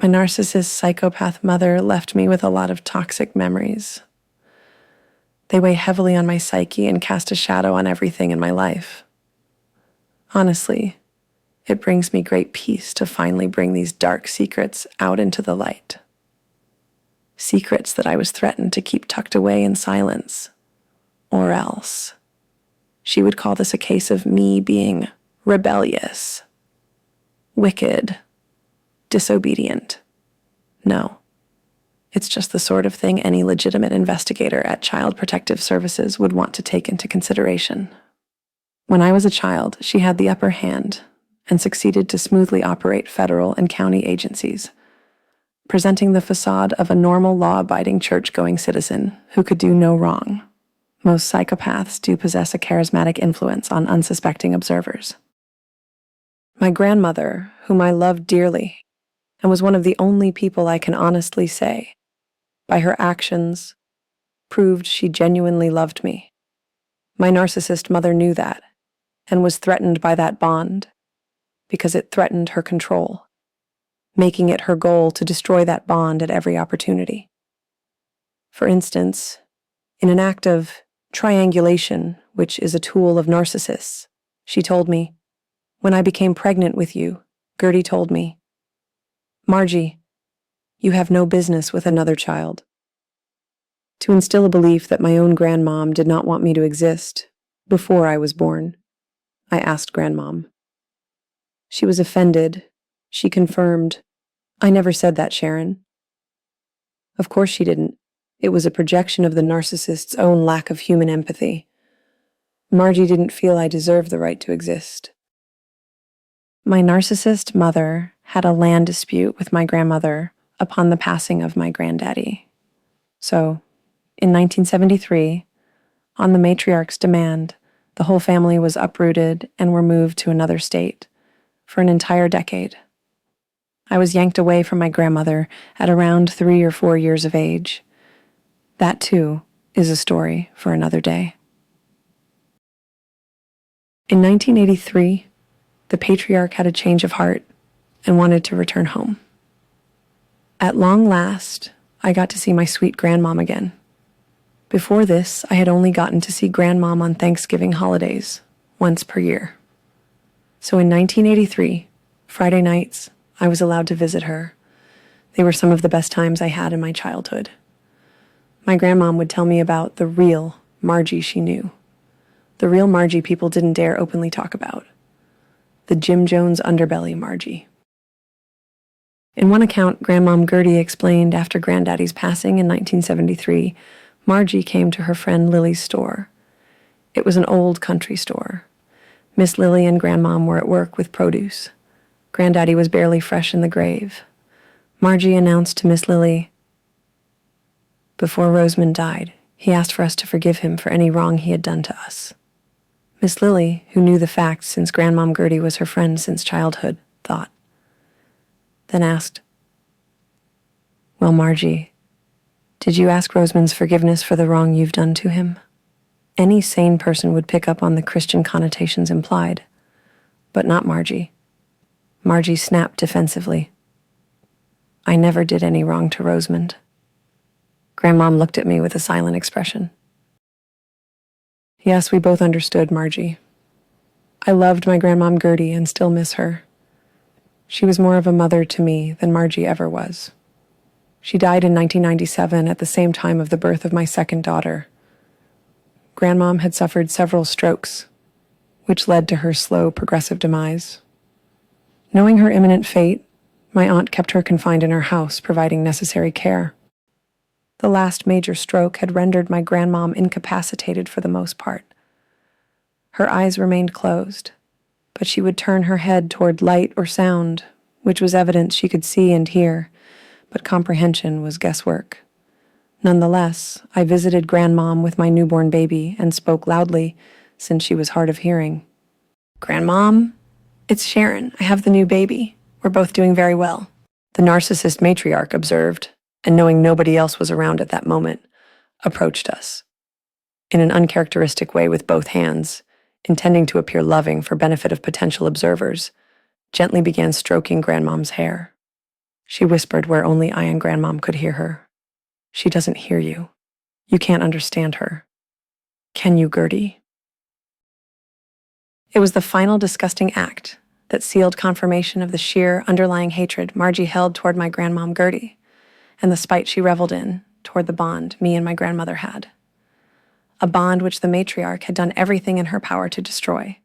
My narcissist psychopath mother left me with a lot of toxic memories. They weigh heavily on my psyche and cast a shadow on everything in my life. Honestly, it brings me great peace to finally bring these dark secrets out into the light. Secrets that I was threatened to keep tucked away in silence. Or else. She would call this a case of me being rebellious, wicked, disobedient. No. It's just the sort of thing any legitimate investigator at Child Protective Services would want to take into consideration. When I was a child, she had the upper hand and succeeded to smoothly operate federal and county agencies, presenting the facade of a normal law-abiding church-going citizen who could do no wrong. Most psychopaths do possess a charismatic influence on unsuspecting observers. My grandmother, whom I loved dearly, and was one of the only people I can honestly say, by her actions, proved she genuinely loved me. My narcissist mother knew that, and was threatened by that bond, because it threatened her control, making it her goal to destroy that bond at every opportunity. For instance, in an act of triangulation, which is a tool of narcissists, she told me, "When I became pregnant with you," Gertie told me, "Margie, you have no business with another child." To instill a belief that my own grandmom did not want me to exist before I was born, I asked grandmom. She was offended. She confirmed, "I never said that, Sharon." Of course she didn't. It was a projection of the narcissist's own lack of human empathy. Margie didn't feel I deserved the right to exist. My narcissist mother had a land dispute with my grandmother upon the passing of my granddaddy. So, in 1973, on the matriarch's demand, the whole family was uprooted and were moved to another state for an entire decade. I was yanked away from my grandmother at around 3 or 4 years of age. That, too, is a story for another day. In 1983, the patriarch had a change of heart and wanted to return home. At long last, I got to see my sweet grandmom again. Before this, I had only gotten to see grandmom on Thanksgiving holidays, once per year. So in 1983, Friday nights, I was allowed to visit her. They were some of the best times I had in my childhood. My grandmom would tell me about the real Margie she knew. The real Margie people didn't dare openly talk about. The Jim Jones underbelly Margie. In one account, Grandmom Gertie explained after Granddaddy's passing in 1973, Margie came to her friend Lily's store. It was an old country store. Miss Lily and Grandmom were at work with produce. Granddaddy was barely fresh in the grave. Margie announced to Miss Lily, "Before Rosamond died, he asked for us to forgive him for any wrong he had done to us." Miss Lily, who knew the facts since Grandmom Gertie was her friend since childhood, thought. Then asked, "Well, Margie, did you ask Rosamond's forgiveness for the wrong you've done to him?" Any sane person would pick up on the Christian connotations implied, but not Margie. Margie snapped defensively. "I never did any wrong to Rosamond." Grandmom looked at me with a silent expression. Yes, we both understood Margie. I loved my Grandmom Gertie and still miss her. She was more of a mother to me than Margie ever was. She died in 1997 at the same time of the birth of my second daughter. Grandmom had suffered several strokes, which led to her slow, progressive demise. Knowing her imminent fate, my aunt kept her confined in her house, providing necessary care. The last major stroke had rendered my grandmom incapacitated for the most part. Her eyes remained closed, but she would turn her head toward light or sound, which was evidence she could see and hear, but comprehension was guesswork. Nonetheless, I visited grandmom with my newborn baby and spoke loudly, since she was hard of hearing. "Grandmom, it's Sharon. I have the new baby. We're both doing very well," the narcissist matriarch observed, and knowing nobody else was around at that moment, approached us. In an uncharacteristic way with both hands, intending to appear loving for benefit of potential observers, gently began stroking grandmom's hair. She whispered where only I and Grandmom could hear her. She doesn't hear you. You can't understand her. Can you, Gertie? It was the final disgusting act that sealed confirmation of the sheer underlying hatred Margie held toward my grandmom Gertie, and the spite she reveled in toward the bond me and my grandmother had. A bond which the matriarch had done everything in her power to destroy.